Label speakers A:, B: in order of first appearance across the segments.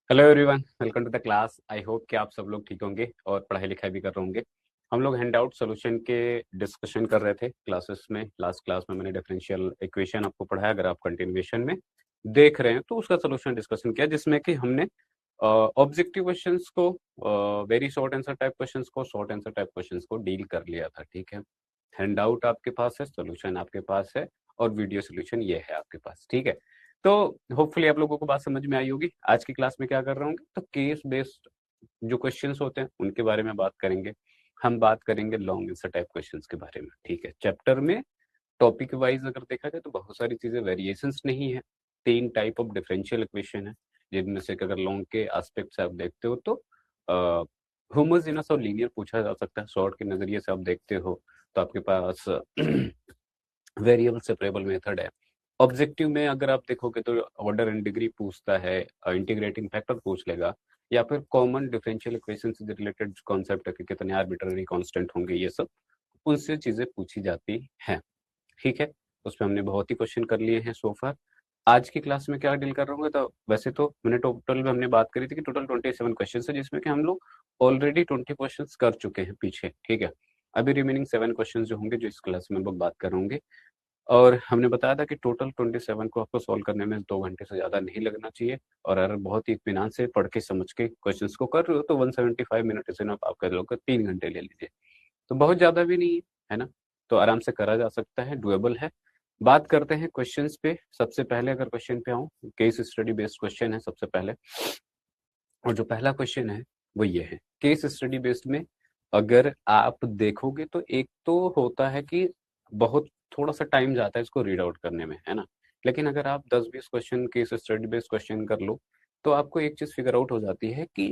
A: Hello everyone, welcome to the class. I hope कि आप सब लोग ठीक होंगे और पढ़ाई लिखाई भी कर रहे होंगे। हम लोग हैंड आउट सोल्यूशन के डिस्कशन कर रहे थे क्लासेस में। लास्ट क्लास में मैंने डिफरेंशियल इक्वेशन आपको पढ़ाया। अगर आप कंटिन्यूएशन में देख रहे हैं तो उसका सोल्यूशन डिस्कशन किया, जिसमें कि हमने ऑब्जेक्टिव क्वेश्चंस को, very short answer type questions को, शॉर्ट आंसर टाइप क्वेश्चंस को डील कर लिया था। ठीक है, हैंड आउट आपके पास है, सोल्यूशन आपके पास है और वीडियो सोल्यूशन ये है आपके पास। ठीक है, तो होपफुली आप लोगों को बात समझ में आई होगी। आज की क्लास में क्या कर रहे होंगे, तो केस बेस्ड जो क्वेश्चंस होते हैं उनके बारे में बात करेंगे। हम बात करेंगे लॉन्ग आंसर टाइप क्वेश्चंस के बारे में। ठीक है, चैप्टर में टॉपिक वाइज अगर देखा जाए तो बहुत सारी चीजें वेरिएशंस नहीं है। 3 टाइप ऑफ डिफरेंशियल इक्वेशन है, जिनमें से अगर लॉन्ग के एस्पेक्ट से आप देखते हो तो होमोजेनस और लीनियर पूछा जा सकता है। शॉर्ट के नजरिए से आप देखते हो तो आपके पास वेरिएबल सेपरेबल मेथड है। ऑब्जेक्टिव में अगर आप देखोगे तो ऑर्डर एंड डिग्री पूछता है, इंटीग्रेटिंग फैक्टर पूछ लेगा, या फिर कॉमन डिफरेंशियल इक्वेशन से रिलेटेड कॉन्सेप्ट है कि कितने आर्बिट्ररी कांस्टेंट होंगे, ये सब उनसे चीजें पूछी जाती हैं। ठीक है, उसमें हमने बहुत ही क्वेश्चन कर लिए हैं सो फार। आज की क्लास में क्या डील कर रहा हूँ, तो वैसे तो मैंने टोटल में हमने बात करी थी कि टोटल 27 क्वेश्चन है, जिसमें कि हम लोग ऑलरेडी 20 क्वेश्चन कर चुके हैं पीछे। ठीक है, अभी रिमेनिंग 7 क्वेश्चन जो होंगे, जो इस क्लास में हम लोग बात कर होंगे। और हमने बताया था कि टोटल 27 को आपको सॉल्व करने में 2 घंटे से ज्यादा नहीं लगना चाहिए। और अगर बहुत ही इत्मीनान से पढ़ के समझ के क्वेश्चंस को कर रहे हो तो 175 मिनट से आप कर लो, 3 घंटे ले लीजिए, तो बहुत ज्यादा भी नहीं है ना। तो आराम से करा जा सकता है, डुएबल है। बात करते हैं क्वेश्चंस पे। सबसे पहले अगर क्वेश्चन पे आऊं, केस स्टडी बेस्ड क्वेश्चन है सबसे पहले। और जो पहला क्वेश्चन है वो ये है, केस स्टडी बेस्ड में अगर आप देखोगे तो एक तो होता है कि बहुत थोड़ा सा टाइम जाता है इसको रीड आउट करने में, है ना। लेकिन अगर आप 10-20 question case study based question कर लो तो आपको एक चीज फिगर आउट हो जाती है कि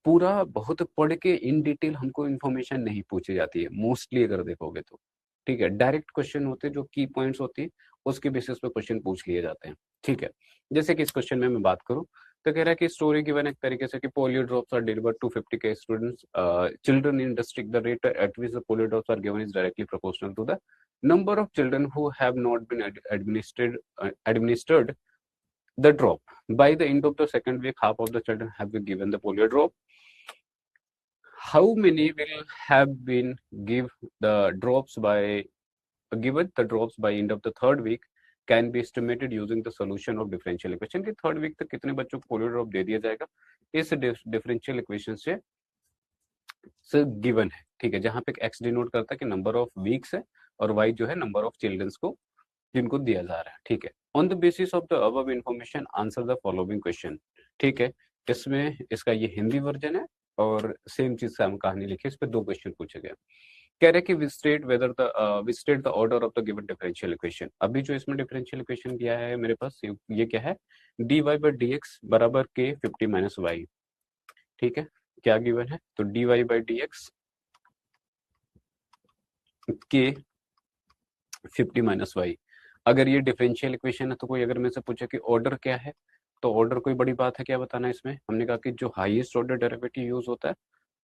A: पूरा बहुत पढ़ के इन डिटेल हमको इन्फॉर्मेशन नहीं पूछी जाती है मोस्टली, अगर देखोगे तो। ठीक है, डायरेक्ट क्वेश्चन होते हैं, जो की पॉइंट्स होती है उसके बेसिस पे क्वेश्चन पूछ लिए जाते हैं। ठीक है, जैसे कि इस क्वेश्चन में मैं बात करूं तो कह रहा है कि स्टोरी गिवन एक तरीके से कि polio drops are delivered to 50 के students children in district, the rate at which the polio drops are given is directly proportional to the number of children who have not been administered the drop. By the end of the second week, half of the children have been given the polio drop. How many will have been given the drops by end of the third week can be estimated using the solution of differential equation। कि third week तक कितने बच्चों को polio drop दे दिया जाएगा इस differential equation से given है। ठीक है, जहां पे एक्स डिनोट करता है कि नंबर ऑफ वीक्स है और वाई जो है नंबर ऑफ चिल्ड्रंस को जिनको दिया जा रहा है। ठीक है, on the basis of the above information answer the following question. ठीक है, इसमें इसका ये हिंदी वर्जन है और सेम चीज से हम कहानी लिखी, इस पे 2 क्वेश्चन पूछे गए। कह रहे कि we state the order of the given differential equation. अभी जो इसमें डिफरेंशियल इक्वेशन दिया है मेरे पास, ये क्या है, dy बाई डी एक्स बराबर के 50 माइनस वाई। ठीक है, क्या गिवन है, तो dy बाई डी एक्स के 50 माइनस वाई। अगर ये डिफरेंशियल इक्वेशन है तो कोई अगर मेरे से पूछे कि ऑर्डर क्या है, तो ऑर्डर कोई बड़ी बात है क्या बताना इसमें। हमने कहा कि जो हाईएस्ट ऑर्डर डेरिवेटिव यूज होता है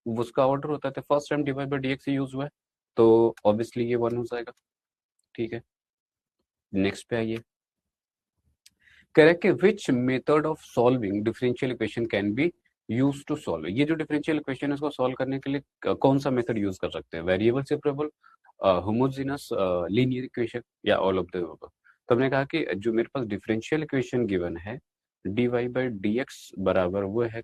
A: उसका ऑर्डर होता है, तो first time divide by dx use हुआ है तो ऑब्वियसली ये 1 हो जाएगा। ठीक है, नेक्स्ट पे आइए। कह रहा है कि which method of solving differential equation can be use to solve. ये जो डिफरेंशियल इक्वेशन है उसको सॉल्व करने के लिए कौन सा मेथड यूज कर सकते हैं, variable separable, homogeneous, linear equation, या ऑल ऑफ द अबव। तो हमने कहा कि जो मेरे पास डिफरेंशियल इक्वेशन गिवन है dy बाई डी एक्स बराबर वो है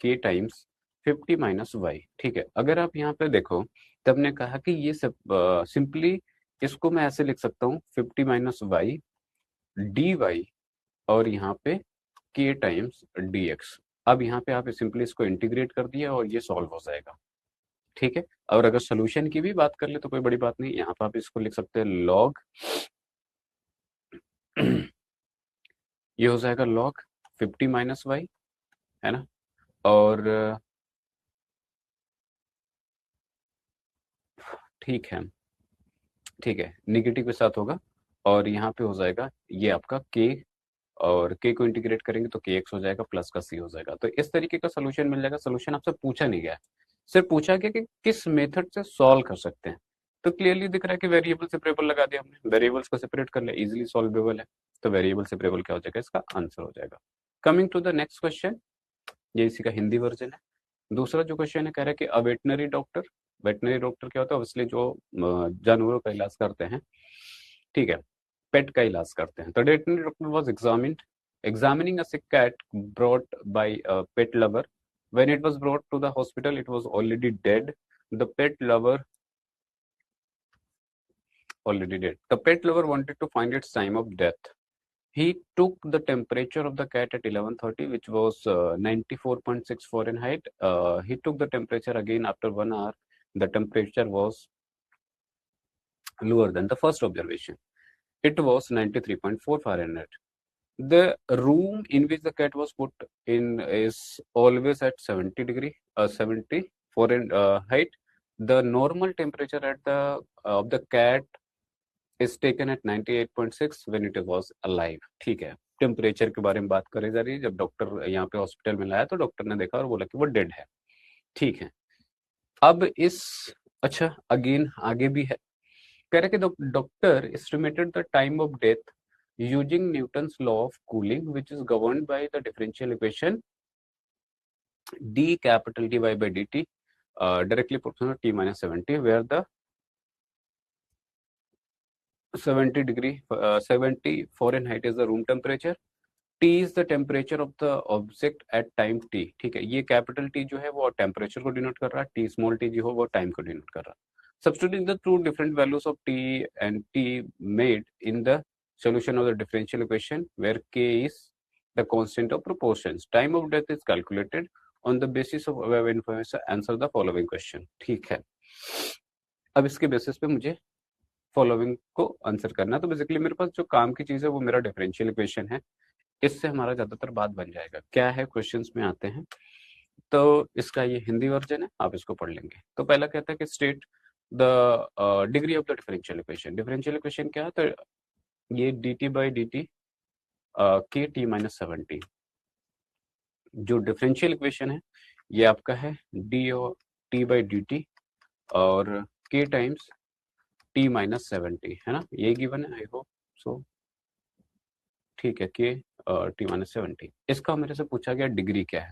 A: k टाइम्स 50 माइनस वाई। ठीक है, अगर आप यहाँ पे देखो तो हमने कहा कि ये सब सिंपली इसको मैं ऐसे लिख सकता हूँ 50 माइनस वाई डी वाई और यहाँ पे k टाइम्स डी एक्स। अब यहाँ पे आप सिंपली इसको इंटीग्रेट कर दिया और ये सॉल्व हो जाएगा। ठीक है, और अगर सोल्यूशन की भी बात कर ले तो कोई बड़ी बात नहीं, यहाँ पे आप इसको लिख सकते हैं लॉग ये हो जाएगा लॉग 50 माइनस वाई, है ना। और ठीक है, ठीक है, निगेटिव के साथ होगा और यहाँ पे हो जाएगा ये आपका के, और के को इंटीग्रेट करेंगे तो के एक्स हो जाएगा प्लस का सी हो जाएगा। तो इस तरीके का सोल्यूशन मिल जाएगा। सोल्यूशन आपसे पूछा नहीं गया है, सिर्फ पूछा गया कि किस मेथड से सॉल्व कर सकते हैं। तो क्लियरली दिख रहा है कि वेरिएबल सेपरेबल लगा दिया हमने, वेरिएबल्स को सेपरेट कर लिया, इजिली सॉल्वेबल है। तो वेरिएबल सेपरेबल क्या हो जाएगा, इसका आंसर हो जाएगा। Coming to the next question, ये इसी का हिंदी वर्जन है। दूसरा जो क्वेश्चन है कह रहा है कि अ वेटनरी डॉक्टर क्या होता है, ऑब्वियसली जो जानवरों का इलाज करते हैं, ठीक है, पेट का इलाज करते हैं। तो veterinary doctor was examining a sick cat brought by a pet lover. When it was brought to the hospital, it was already dead. The pet lover The pet lover wanted to find its time of death. He took the temperature of the cat at 11:30, which was 94.6 Fahrenheit. He took the temperature again after 1 hour. The temperature was lower than the first observation. It was 93.4 Fahrenheit. The room in which the cat was put in is always at 70 Fahrenheit. The normal temperature at the of the cat is taken at 98.6 when it was alive. ठीक है, temperature के बारे में बात करी जा रही है। जब डॉक्टर यहाँ पे हॉस्पिटल में लाया तो डॉक्टर ने देखा और बोला कि वो डेड है। ठीक है, अब इस अच्छा अगेन आगे भी है, कह रहे कि doctor estimated the time of death using Newton's law of cooling, which is governed by the differential equation d capital T y by dt directly proportional to t minus 70, where the 70 Fahrenheit is the room temperature, T is the temperature of the object at time t। ठीक है, ये capital T जो है वो temperature को denote कर रहा है, T स्मॉल t जो हो वो टाइम को डिनोट कर रहा है। Substituting the two different values of t and t made in the solution of the differential equation where k is the constant of proportions. Time of death is calculated on the basis of above information. Answer the following question। ठीक है, अब इसके basis पे मुझे following को answer करना है। तो बेसिकली मेरे पास जो काम की चीज है वो मेरा डिफरेंशियल इक्वेशन है, इससे हमारा ज्यादातर बात बन जाएगा। क्या है, क्वेश्चंस में आते हैं। तो इसका ये हिंदी वर्जन है, आप इसको पढ़ लेंगे। तो पहला कहता है कि state the degree of the differential equation. Differential equation क्या है, तो ये D T by D T के टी माइनस 70, जो डिफरेंशियल इक्वेशन है ये आपका है डी और टी बाई डी टी और के टाइम्स टी माइनस 70, है ना, ये गिवन है, आई होप सो। ठीक है, के टी माइनस 70। इसका मेरे से पूछा गया डिग्री क्या है।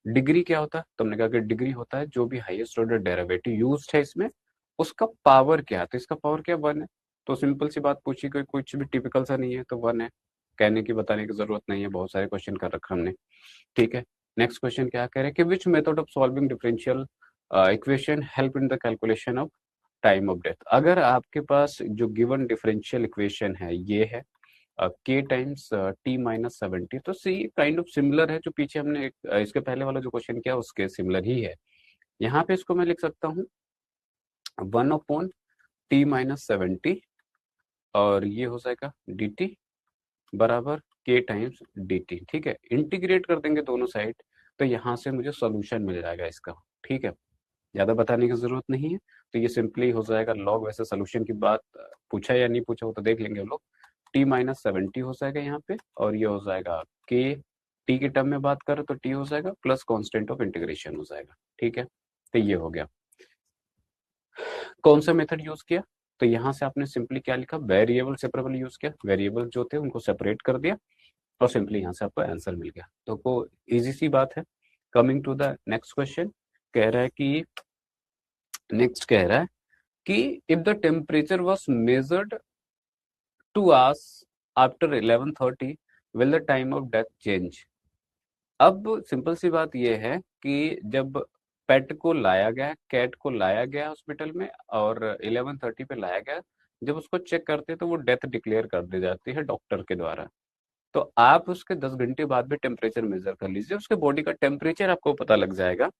A: डिग्री क्या होता है, तो हमने कहा कि डिग्री होता है जो भी हाईएस्ट ऑर्डर डेरिवेटिव यूज्ड है इसमें, उसका पावर क्या है। तो इसका पावर क्या, 1 है। तो सिंपल सी बात पूछी, कोई कुछ भी टिपिकल सा नहीं है, तो 1 है। कहने की बताने की जरूरत नहीं है, बहुत सारे क्वेश्चन कर रखा हमने। ठीक है, नेक्स्ट क्वेश्चन क्या कह रहे हैं कि which method of solving differential equation help in the calculation of time of death. अगर आपके पास जो गिवन डिफरेंशियल इक्वेशन है ये है के टाइम्स टी माइनस 70, तो सी काइंड ऑफ सिमिलर है जो पीछे हमने इसके पहले वाला जो क्वेश्चन किया उसके सिमिलर ही है। यहाँ पे इसको मैं लिख सकता हूँ 1/t-70 और ये हो जाएगा dt बराबर k टाइम्स dt। ठीक है, इंटीग्रेट कर देंगे दोनों साइड, तो यहाँ से मुझे सॉल्यूशन मिल जाएगा इसका। ठीक है, ज्यादा बताने की जरूरत नहीं है, तो ये सिंपली हो जाएगा लॉग। वैसे सोल्यूशन की बात पूछा या नहीं पूछा वो तो देख लेंगे हम लोग। t माइनस 70 हो जाएगा यहाँ पे, और ये हो जाएगा k, t के टर्म में बात करें तो t हो जाएगा प्लस कांस्टेंट ऑफ इंटीग्रेशन हो जाएगा। ठीक है, तो ये हो गया। कौन सा मेथड यूज किया, तो यहाँ से आपने सिंपली क्या लिखा, वेरिएबल सेपरेबल यूज किया। वेरिएबल जो थे उनको सेपरेट कर दिया और सिंपली यहाँ से आपको आंसर मिल गया। तो को इजी सी बात है। Coming to the next question, कह रहा है कि नेक्स्ट कह रहा है कि if the temperature was measured two hours after 11:30 will the time of death change. अब सिंपल सी बात यह है कि जब पेट को लाया गया, कैट को लाया गया हॉस्पिटल में और 11:30 पे लाया गया, जब उसको चेक करते हैं तो वो डेथ डिक्लेयर कर दी जाती है डॉक्टर के द्वारा। तो आप उसके 10 घंटे बाद भी टेम्परेचर मेजर कर लीजिए, उसके बॉडी का टेम्परेचर आपको पता लग जाएगा।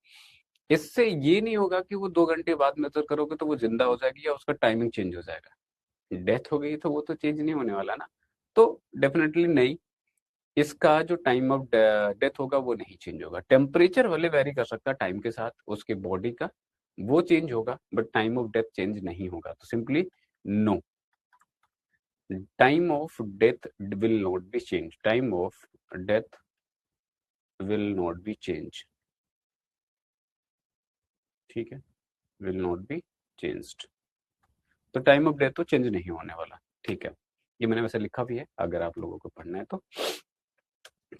A: इससे ये नहीं होगा कि वो 2 घंटे बाद मेजर करोगे तो वो जिंदा हो जाएगी या उसका टाइमिंग चेंज हो जाएगा। डेथ हो गई तो वो तो चेंज नहीं होने वाला ना, तो डेफिनेटली नहीं। इसका जो टाइम ऑफ डेथ होगा वो नहीं चेंज होगा। टेम्परेचर वाले वेरी कर सकता है टाइम के साथ, उसके बॉडी का वो चेंज होगा, but time of death change नहीं होगा। तो simply no, time of death will not be change, time of death will not be change. ठीक है, विल नॉट बी चेंज्ड, तो टाइम ऑफ डेथ तो चेंज नहीं होने वाला। ठीक है, ये मैंने वैसे लिखा भी है अगर आप लोगों को पढ़ना है तो।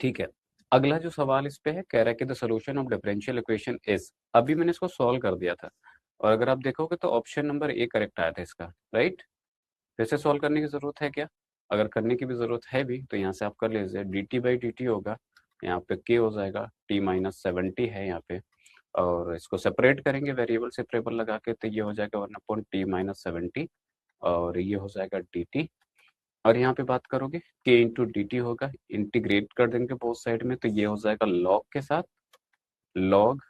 A: ठीक है, अगला जो सवाल इस पे है, कह रहा है कि the solution of differential equation is. अभी मैंने इसको सॉल्व कर दिया था और अगर आप देखोगे तो ऑप्शन नंबर ए करेक्ट आया था इसका, राइट। फिर से सॉल्व करने की जरूरत है क्या? अगर करने की भी जरूरत है भी तो यहाँ से आप कर लीजिए, D T by D T होगा, यहाँ पे के हो जाएगा, टी माइनस 70 है यहाँ पे, और इसको सेपरेट करेंगे वेरिएबल सेपरेबल लगा के, तो ये हो जाएगा 1/t-70 और ये हो जाएगा डी टी। और यहाँ पे बात करोगे के इंटू डी टी होगा, इंटीग्रेट कर देंगे बोथ साइड में, तो ये हो जाएगा लॉग के साथ, लॉग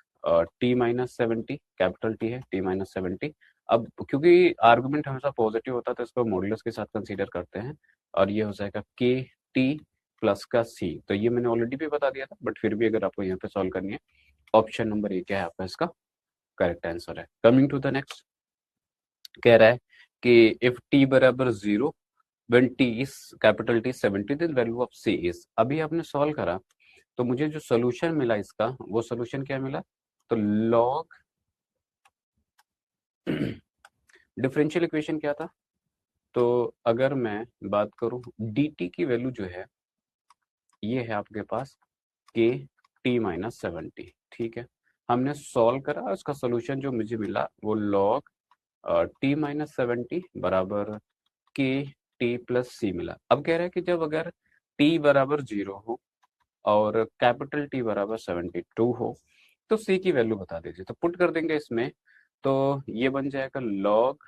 A: t-70, कैपिटल टी है t-70। अब क्योंकि आर्गुमेंट हमेशा पॉजिटिव होता है तो इसको मॉडुलस के साथ कंसीडर करते हैं, और ये हो जाएगा के टी प्लस का सी। तो ये मैंने ऑलरेडी भी बता दिया था, बट फिर भी अगर आपको यहाँ पे सॉल्व करनी है, ऑप्शन नंबर ए क्या है आपका इसका करेक्ट आंसर है। कमिंग टू द नेक्स्ट, कह रहा है कि इफ टी बराबर 0 when t is capital T 70 then value of c is। अभी आपने सॉल्व करा तो मुझे जो सोल्यूशन मिला इसका, वो सोल्यूशन क्या मिला, तो लॉग डिफरेंशियल इक्वेशन क्या था, तो अगर मैं बात करूं dt की वैल्यू जो है ये है आपके पास के t-70, ठीक है। हमने सॉल्व करा, उसका सोल्यूशन जो मुझे मिला वो लॉग t-70 बराबर के टी प्लस सी मिला। अब कह रहा है कि जब अगर t बराबर 0 हो और कैपिटल टी बराबर 72 हो तो सी की वैल्यू बता दीजिए। तो पुट कर देंगे इसमें, तो ये बन जाएगा लॉग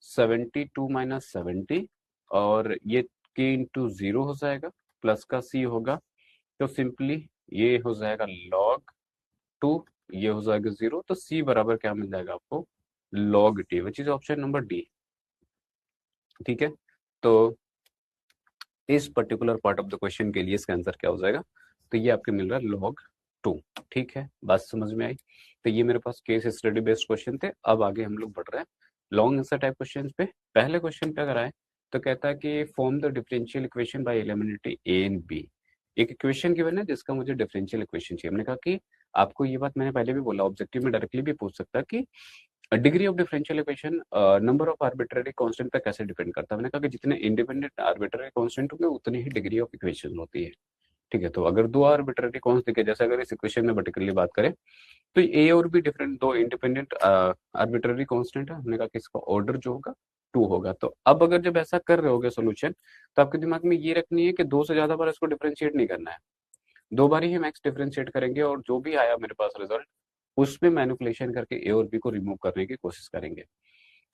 A: 72 माइनस 70 और ये के इंटू 0 हो जाएगा, प्लस का सी होगा, तो सिंपली ये हो जाएगा लॉग 2, ये हो जाएगा 0, तो सी बराबर क्या मिल जाएगा आपको, log T, which is option number D, ठीक है। तो इस particular part of the question के लिए इसका आंसर क्या हो जाएगा, तो ये आपके मिल रहा है लॉग 2, ठीक है। बात समझ में आई? तो ये मेरे पास केस स्टडी बेस्ड क्वेश्चन थे। अब आगे हम लोग बढ़ रहे हैं लॉन्ग आंसर टाइप क्वेश्चन पे। पहले क्वेश्चन पे अगर आए तो कहता है कि form the differential equation by eliminating a and b. एक इक्वेशन गिवन है जिसका मुझे डिफरेंशियल इक्वेशन चाहिए। हमने कहा कि आपको ये बात मैंने पहले भी बोला, ऑब्जेक्टिव में डायरेक्टली भी पूछ सकता है कि degree of differential equation number of arbitrary constant पे कैसे डिपेंड करता है। मैंने कहा कि जितने इंडिपेंडेंट आर्बिट्ररी कांस्टेंट होंगे उतनी ही डिग्री ऑफ इक्वेशन होती है, ठीक है। तो अगर दो आर्बिट्ररी कांस्टेंट दिखे, जैसे अगर इस इक्वेशन में पर्टिकुलरली बात करें तो ए और बी डिफरेंट दो इंडिपेंडेंट आर्बिट्ररी कांस्टेंट है। हमने कहा कि इसका ऑर्डर जो होगा 2 होगा। तो अब अगर जब ऐसा कर रहे होगे सोल्यूशन, तो आपके दिमाग में ये रखनी है कि 2 से ज्यादा बार इसको डिफरेंशिएट नहीं करना है, 2 बार ही हम मैक्स डिफरेंशिएट करेंगे और जो भी आया मेरे पास रिजल्ट उसमें मैनिपुलेशन करके ए और बी को रिमूव करने की कोशिश करेंगे।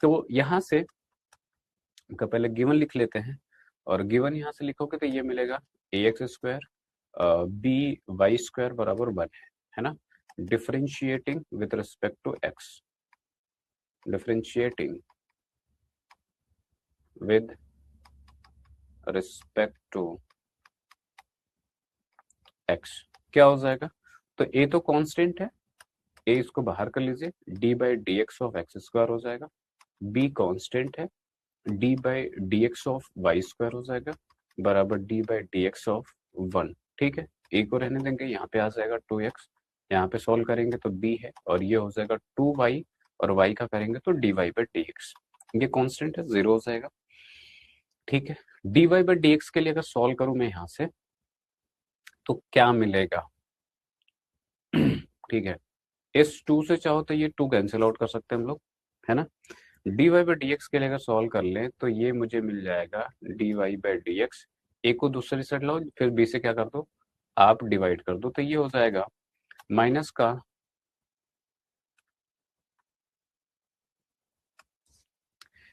A: तो यहाँ से का पहले गिवन लिख लेते हैं, और गिवन यहाँ से लिखोगे तो ये मिलेगा a x square b y square बराबर 1 है ना। Differentiating with respect to x, differentiating with respect to x क्या हो जाएगा, तो ए तो कांस्टेंट है, ए इसको बाहर कर लीजिए, d by d x of x square हो जाएगा, बी कांस्टेंट है, d by d x of y square हो जाएगा बराबर d by d x of 1, ठीक है। ए को रहने देंगे, यहाँ पे आ जाएगा 2x, यहाँ पे सॉल्व करेंगे तो b है और ये हो जाएगा 2y, और y का करेंगे तो dy बाई डी एक्स, ये कांस्टेंट है, 0 हो जाएगा, ठीक है। dy बाई डी एक्स के लिए अगर सॉल्व करूं मैं यहाँ से तो क्या मिलेगा, ठीक है। इस 2 से चाहो तो ये 2 कैंसिल आउट कर सकते हैं हम लोग, है ना। D y by d x के लिए अगर सॉल्व कर लें तो ये मुझे मिल जाएगा d y by d x, a को दूसरी साइड लाओ, फिर बी से क्या कर दो, आप डिवाइड कर दो, तो ये हो जाएगा माइनस का,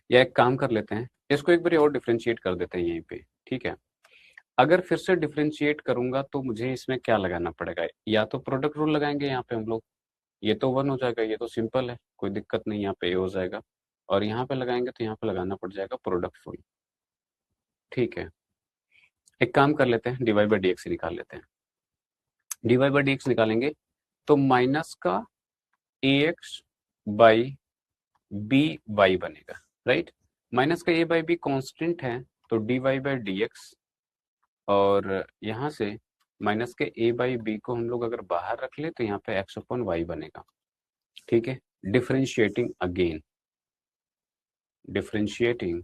A: या एक काम कर लेते हैं, इसको एक बार और डिफ्रेंशिएट कर देते हैं यहीं पे, ठीक है। अगर फिर से डिफ्रेंशिएट करूंगा तो मुझे इसमें क्या लगाना पड़ेगा, या तो प्रोडक्ट रूल लगाएंगे यहाँ पे हम लोग, ये तो 1 हो जाएगा, ये तो सिंपल है, कोई दिक्कत नहीं, यहाँ पे ए हो जाएगा, और यहाँ पे लगाएंगे तो यहाँ पे लगाना पड़ जाएगा प्रोडक्ट रूल, ठीक है। एक काम कर लेते हैं, डिवाइड बाई डी एक्स निकाल लेते हैं। डिवाइड बाई डी एक्स निकालेंगे तो माइनस का a x by b y बनेगा, राइट। माइनस का ए बाई बी कॉन्स्टेंट है तो d y by d x, और यहाँ से माइनस के ए बाई बी को हम लोग अगर बाहर रख ले तो यहाँ पे एक्स अपॉन वाई बनेगा, ठीक है। Differentiating again, differentiating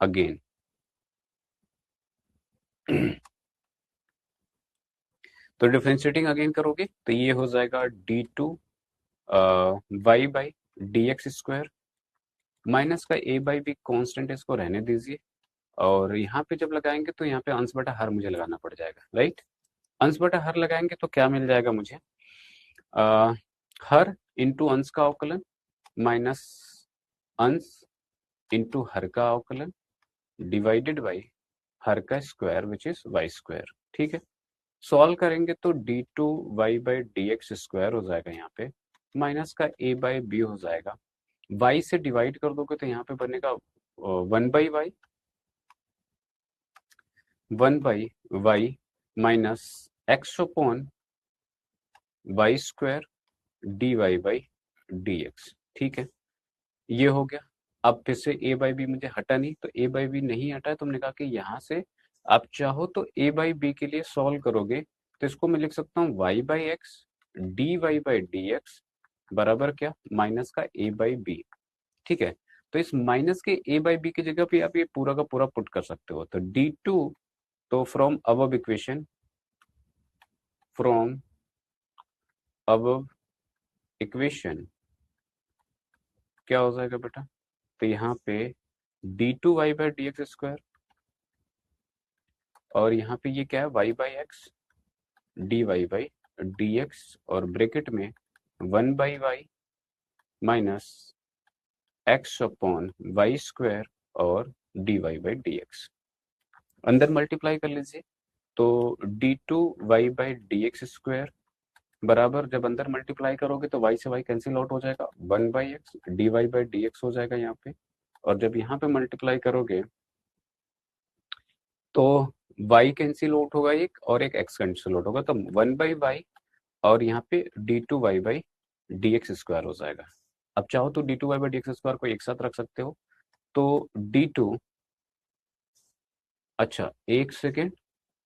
A: again. तो डिफ्रेंशिएटिंग अगेन करोगे तो ये हो जाएगा d2 y by d x square, minus का a बाई बी कॉन्स्टेंट, इसको रहने दीजिए। और यहाँ पे जब लगाएंगे तो यहाँ पे अंश बटा हर मुझे लगाना पड़ जाएगा, राइट। अंश बटा हर लगाएंगे तो क्या मिल जाएगा मुझे, हर इंटू अंश का अवकलन माइनस अंश इंटू हर का अवकलन डिवाइडेड बाई हर का square which is y square. ठीक है, सॉल्व करेंगे तो d two y by d x square हो जाएगा यहाँ पे, माइनस का ए बाई बी हो जाएगा। वाई से डिवाइड कर दोगे तो यहाँ पे बनेगा 1/y, 1/y minus x upon y square d y by d x. ठीक है, ये हो गया। अब फिर से ए बाई बी मुझे हटा नहीं, तो ए बाई बी नहीं हटा है, तुमने कहा कि यहाँ से आप चाहो तो ए बाई बी के लिए सॉल्व करोगे तो इसको मैं लिख सकता हूँ y by x d y by d x बराबर क्या, माइनस का ए बाई बी। ठीक है, तो इस माइनस के ए बाई बी की जगह पे आप ये पूरा का पूरा पुट कर सकते हो। तो डी टू, तो from above equation, from above equation क्या हो जाएगा बेटा, तो यहाँ पे d two y by d x square, और यहाँ पे ये क्या है y by x d y by d x, और ब्रैकेट में 1/y minus x upon y square और d y by d x. अंदर मल्टीप्लाई कर लीजिए तो d two y by d x square बराबर, जब अंदर मल्टीप्लाई करोगे तो y से y कैंसिल आउट हो जाएगा, 1/x d y by d x हो जाएगा यहाँ पे। और जब यहाँ पे मल्टीप्लाई करोगे तो y कैंसिल आउट होगा एक, और एक x कैंसिल आउट होगा, तो 1/y और यहाँ पे d two y by d x square हो जाएगा। अब चाहो तो d two y by d x square को एक साथ रख सकते हो, तो डी टू, अच्छा एक सेकेंड,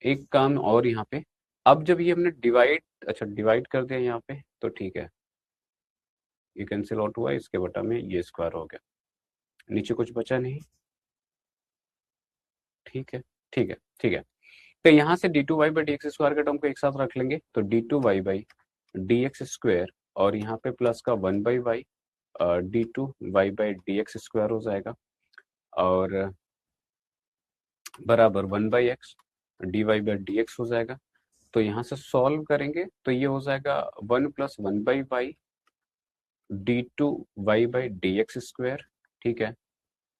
A: एक काम और यहाँ पे, अब जब ये हमने डिवाइड, अच्छा डिवाइड कर दिया यहाँ पे तो ठीक है, ये कैंसिल आउट हुआ, इसके बटा में ये स्क्वायर हो गया, नीचे कुछ बचा नहीं। ठीक है, ठीक है, ठीक है। तो यहाँ से d two y by d x square के टर्म को एक साथ रख लेंगे, तो d two y by d x square, और यहाँ पे प्लस का 1/y d two y by d x square हो जाएगा, और बराबर 1/x d y by d x हो जाएगा। तो यहाँ से सॉल्व करेंगे तो ये हो जाएगा 1 plus 1/y d two y by d x square, ठीक है,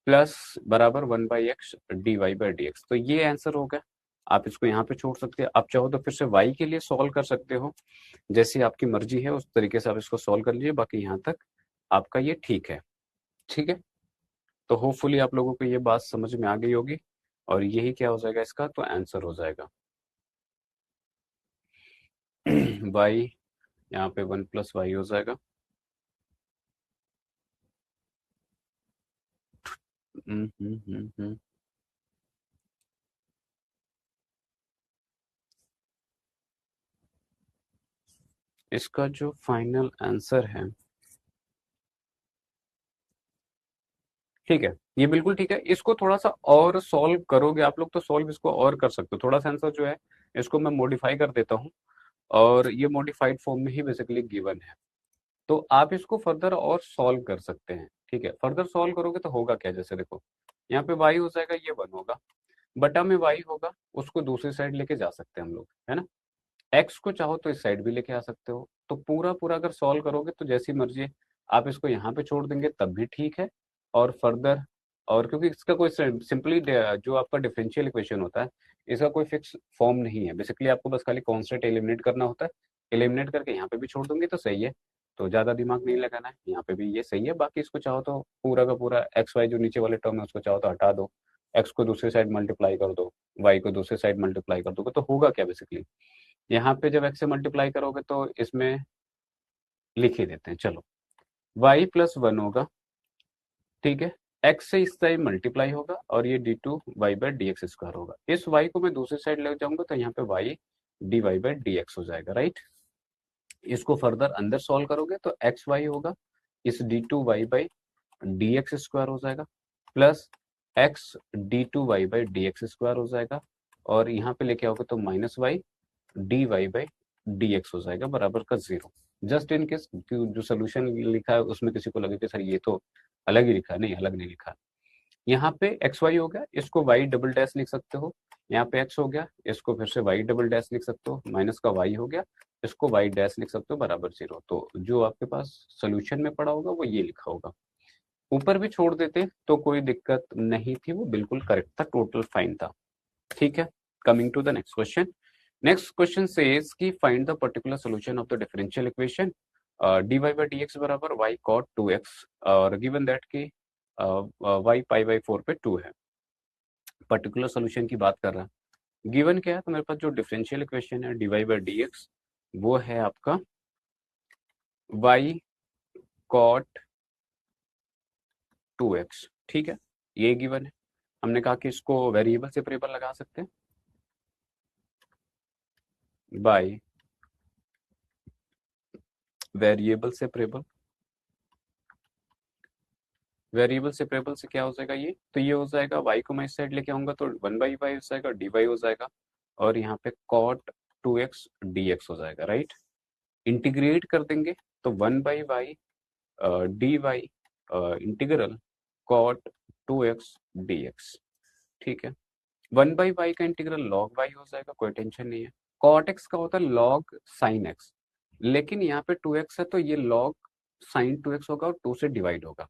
A: प्लस बराबर 1/x d y by d x. तो ये आंसर हो गया। आप इसको यहाँ पे छोड़ सकते हैं, आप चाहो तो फिर से y के लिए सॉल्व कर सकते हो, जैसी आपकी मर्जी है उस तरीके से आप इसको सॉल्व कर लीजिए, बाकी यहाँ तक आपका ये ठीक है। ठीक है, तो होपफुली आप लोगों को ये बात समझ में आ गई होगी, और यही क्या हो जाएगा इसका, तो आंसर हो जाएगा y, यहाँ पे 1 प्लस वाई हो जाएगा। इसका जो फाइनल आंसर है, ठीक है, ये बिल्कुल ठीक है। इसको थोड़ा सा और सॉल्व करोगे आप लोग तो सॉल्व इसको और कर सकते हो, थोड़ा सा आंसर जो है इसको मैं मॉडिफाई कर देता हूँ, और ये मॉडिफाइड फॉर्म में ही बेसिकली गिवन है, तो आप इसको फर्दर और सॉल्व कर सकते हैं। ठीक है, फर्दर सॉल्व करोगे तो होगा क्या, जैसे देखो यहाँ पे y हो जाएगा, ये 1 होगा, बटा में y होगा, उसको दूसरी साइड लेके जा सकते हैं हम लोग, है ना। x को चाहो तो इस साइड भी लेके आ सकते हो, तो पूरा पूरा अगर सॉल्व करोगे तो जैसी मर्जी आप इसको यहाँ पे छोड़ देंगे तब भी ठीक है, और फर्दर, और क्योंकि इसका कोई सिंपली जो आपका डिफरेंशियल इक्वेशन होता है इसका कोई फिक्स फॉर्म नहीं है, बेसिकली आपको बस खाली कॉन्स्टेंट एलिमिनेट करना होता है, एलिमिनेट करके यहाँ पे भी छोड़ दूंगी तो सही है, तो ज्यादा दिमाग नहीं लगाना है, यहाँ पे भी ये सही है। बाकी इसको चाहो तो पूरा का पूरा एक्स वाई जो नीचे वाले टर्म है उसको चाहो तो हटा दो, एक्स को दूसरी साइड मल्टीप्लाई कर दो, वाई को दूसरी साइड मल्टीप्लाई कर दोगे तो होगा क्या, बेसिकली यहाँ पे जब एक्स से मल्टीप्लाई करोगे तो इसमें लिख ही देते हैं, चलो y प्लस 1 होगा, ठीक है, x से इस साइड मल्टीप्लाई होगा, और ये d two y by d x square होगा। इस y को मैं दूसरी साइड ले जाऊंगा तो यहाँ पे y d y by d x हो जाएगा, राइट। इसको फर्दर अंदर सॉल्व करोगे तो एक्स वाई होगा, इस d two y by d x square हो जाएगा, plus x d two y by d x square हो जाएगा, और यहाँ पे लेके आओगे तो minus y d y by d x हो जाएगा बराबर का 0। जस्ट इन केस जो सोल्यूशन लिखा है उसमें किसी को लगे कि सर ये तो अलग ही लिखा है, नहीं अलग नहीं लिखा। यहाँ पे एक्स वाई हो गया, इसको वाई डबल डैश लिख सकते हो। यहाँ पे एक्स हो गया, इसको फिर से वाई डबल डैश लिख सकते हो, माइनस का वाई हो गया, इसको वाई डैश लिख सकते हो बराबर 0। तो जो आपके पास सोल्यूशन में पड़ा होगा वो ये लिखा होगा। ऊपर भी छोड़ देते तो कोई दिक्कत नहीं थी, वो बिल्कुल करेक्ट था, टोटल फाइन था। ठीक है, coming to the next question. Next question says कि find the particular solution of the differential equation dy by dx बराबर y cot 2x, और गिवन दैट कि y पाई बाई 4 पे 2 है। पर्टिकुलर सॉल्यूशन की बात कर रहा है। गिवन क्या है, तो मेरे पास जो डिफरेंशियल इक्वेशन है dy by dx वो है आपका y cot 2x। ठीक है, ये गिवन है। हमने कहा कि इसको वेरिएबल सेपरेबल लगा सकते हैं by variable separable. Variable separable से क्या हो जाएगा, ये तो ये हो जाएगा y को मैं इस साइड लेके आऊंगा तो 1/y हो जाएगा, dy हो जाएगा, और यहाँ पे cot 2x dx हो जाएगा, राइट। इंटीग्रेट कर देंगे तो 1/y dy integral cot 2x dx। ठीक है, 1/y का इंटीग्रल log y हो जाएगा, कोई टेंशन नहीं है। cot x का होता है log sin x, लेकिन यहाँ पे 2x है तो ये log sin 2x होगा और 2 से डिवाइड होगा।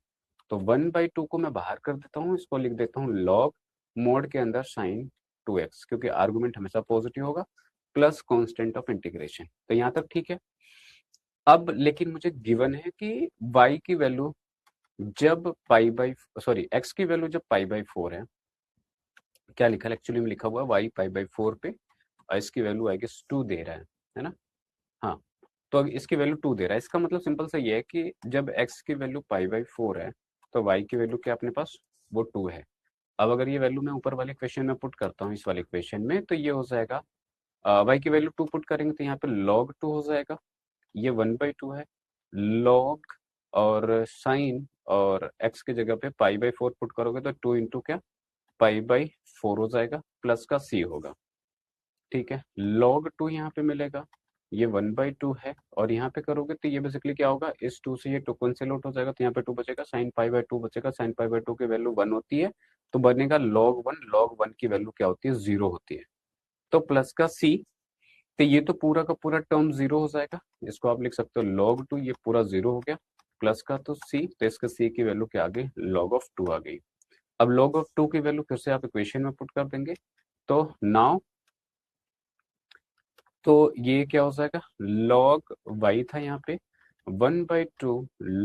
A: तो 1/2 को मैं बाहर कर देता हूँ, इसको लिख देता हूँ log मोड के अंदर sin 2x, क्योंकि आर्गुमेंट हमेशा पॉजिटिव होगा, प्लस कांस्टेंट ऑफ इंटीग्रेशन। तो यहाँ तक ठीक है। अब लेकिन मुझे गिवन है कि y की वैल्यू जब पाई बाई सॉरी x की वैल्यू जब पाई बाई 4 है, क्या लिखा है एक्चुअली में, लिखा हुआ है y पाई बाई 4 पे, और इसकी वैल्यू आई गेस 2 दे रहा है ना। हाँ, तो अब इसकी वैल्यू 2 दे रहा है, इसका मतलब सिंपल सा ये है कि जब x की वैल्यू पाई बाई 4 है तो y की वैल्यू क्या अपने पास, वो 2 है। अब अगर ये वैल्यू मैं ऊपर वाले इक्वेशन में पुट करता हूँ, इस वाले इक्वेशन में, तो ये हो जाएगा y की वैल्यू 2 पुट करेंगे तो यहाँ पे log 2 हो जाएगा, ये 1/2 है, log और साइन और x की जगह पे पाई बाई 4 पुट करोगे तो 2 इंटू क्या, पाई बाई 4 हो जाएगा, प्लस का c होगा। ठीक है, log 2 यहाँ पे मिलेगा, ये 1/2 है, और यहाँ पे करोगे तो ये बेसिकली क्या होगा, इस 2 से ये 2 कैंसिल आउट हो जाएगा, तो यहाँ पे 2 बचेगा, साइन पाई बाई 2 बचेगा, साइन पाई बाई 2 की वैल्यू 1 होती है, तो बनेगा log 1 की वैल्यू क्या होती है, 0 होती है। तो प्लस का c, तो ये तो पूरा का पूरा टर्म 0 हो जाएगा, इसको आप लिख सकते हो log 2, ये पूरा 0 हो गया, प्लस का तो c, तो इसका c की वैल्यू क्या आ गई, log ऑफ 2 आ गई। अब log ऑफ 2 की वैल्यू फिर से आप इक्वेशन में पुट कर देंगे, तो नाउ तो ये क्या हो जाएगा, log y था यहाँ पे 1/2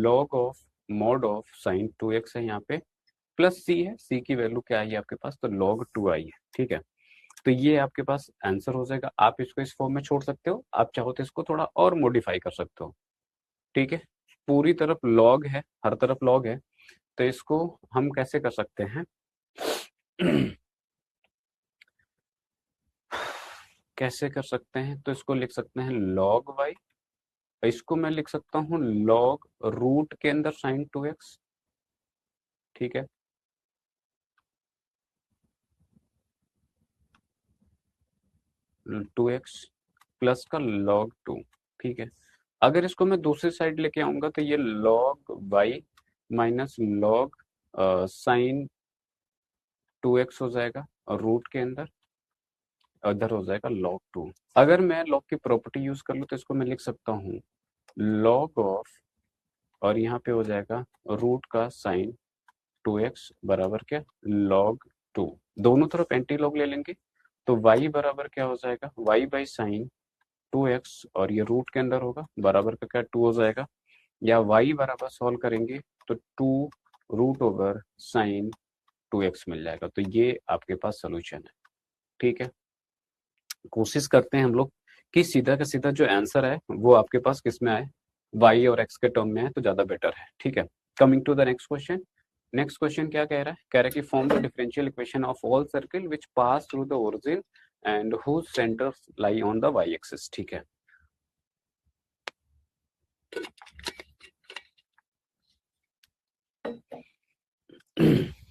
A: log of mod of sine 2x है यहाँ पे, प्लस c है, c की वैल्यू क्या आई है आपके पास, तो log 2 आई है। ठीक है, तो ये आपके पास आंसर हो जाएगा। आप इसको इस फॉर्म में छोड़ सकते हो, आप चाहो तो इसको थोड़ा और मॉडिफाई कर सकते हो। ठीक है, पूरी तरफ log है, हर तरफ log है, तो इसको हम कैसे कर सकते हैं कैसे कर सकते हैं, तो इसको लिख सकते हैं log y, इसको मैं लिख सकता हूँ log रूट के अंदर साइन 2x। ठीक है, टू एक्स प्लस का log 2। ठीक है, अगर इसको मैं दूसरी साइड लेके आऊंगा तो ये log y minus log sine 2x हो जाएगा, और रूट के अंदर इधर हो जाएगा log 2। अगर मैं log की प्रॉपर्टी यूज कर लूँ तो इसको मैं लिख सकता हूँ log ऑफ, और यहाँ पे हो जाएगा रूट का साइन 2x बराबर क्या, log 2। दोनों तरफ एंटी लॉग ले लेंगे तो y बराबर क्या हो जाएगा, y बाई साइन 2x, और ये रूट के अंदर होगा, बराबर का क्या 2 हो जाएगा, या y बराबर सॉल्व करेंगे तो 2 रूट ओवर साइन 2x मिल जाएगा। तो ये आपके पास सोल्यूशन है। ठीक है, कोशिश करते हैं हम लोग कि सीधा का सीधा जो आंसर है वो आपके पास किस में आए, y और x के टर्म में है तो ज्यादा बेटर है। ठीक है, coming to the next question. Next question क्या कह रहा है, कह रहा है कि form the differential equation of all circle which pass through the origin and whose centres lie on the y axis. ठीक है,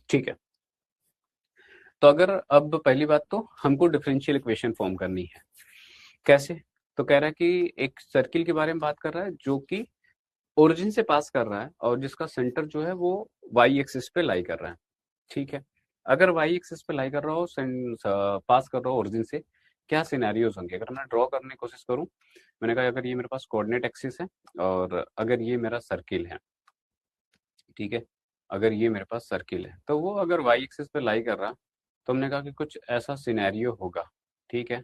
A: ठीक है, तो अगर अब पहली बात तो हमको डिफरेंशियल इक्वेशन फॉर्म करनी है। कैसे? तो कह रहा है कि एक सर्किल के बारे में बात कर रहा है जो कि ओरिजिन से पास कर रहा है और जिसका सेंटर जो है वो वाई एक्सिस पे लाई कर रहा है। ठीक है, अगर वाई एक्सिस पे लाई कर रहा हो, पास कर रहा हो ओरिजिन से, क्या सिनेरियोज होंगे? अगर मैं ड्रॉ करने की कोशिश करूं, मैंने कहा अगर ये मेरे पास कोऑर्डिनेट एक्सिस है और अगर ये मेरा सर्किल है, ठीक है, अगर ये मेरे पास सर्किल है तो वो अगर वाई एक्सिस पे लाई कर रहा, तो हमने कहा कि कुछ ऐसा सिनेरियो होगा। ठीक है,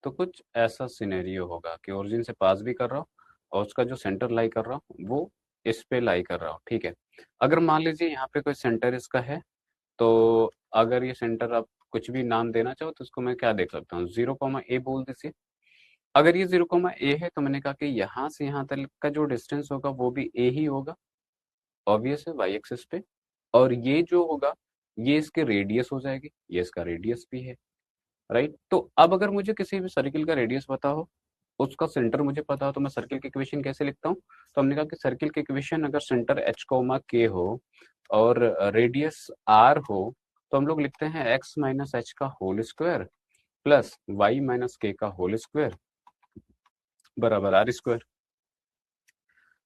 A: तो कुछ ऐसा सिनेरियो होगा कि ओरिजिन से पास भी कर रहा हो और उसका जो सेंटर लाई कर रहा हो वो इस पे लाई कर रहा हो। ठीक है, अगर मान लीजिए यहाँ पे कोई सेंटर इसका है, तो अगर ये सेंटर आप कुछ भी नाम देना चाहो तो इसको मैं क्या देख सकता हूँ, 0, a बोल दीजिए। अगर ये 0, a है तो मैंने कहा कि यहाँ से यहाँ तक का जो डिस्टेंस होगा वो भी a ही होगा, ऑब्वियस है, वाई एक्सिस पे। और ये जो होगा ये इसके रेडियस हो जाएगी, ये इसका रेडियस भी है, राइट। तो अब अगर मुझे किसी भी सर्किल का रेडियस पता हो, उसका सेंटर मुझे पता हो, तो मैं सर्किल की इक्वेशन कैसे लिखता हूँ? तो हमने कहा कि सर्किल की इक्वेशन अगर सेंटर h k हो और रेडियस r हो, तो हम लोग लिखते हैं x माइनस एच का होल स्क्वायर प्लस y माइनस के का होल स्क्वायर बराबर आर स्क्वायर।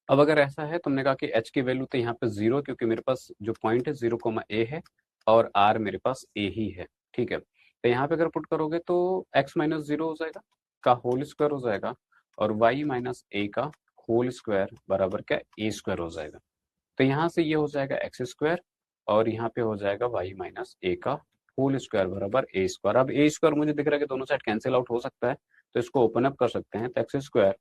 A: अब अगर ऐसा है तो हमने कहा कि h की वैल्यू तो यहाँ पे 0, क्योंकि मेरे पास जो पॉइंट है 0, a है और r मेरे पास a ही है। ठीक है, तो यहाँ पे अगर पुट करोगे तो x माइनस 0 हो जाएगा का होल स्क्वायर हो जाएगा और y माइनस a का होल स्क्वायर बराबर क्या, a स्क्वायर हो जाएगा। तो यहाँ से ये हो जाएगा एक्स स्क्वायर और यहाँ पे हो जाएगा y माइनस a का होल स्क्वायर बराबर a स्क्वायर। अब a स्क्वायर मुझे दिख रहा है कि दोनों साइड कैंसिल आउट हो सकता है, तो इसको ओपन अप कर सकते हैं। तो एक्स स्क्वायर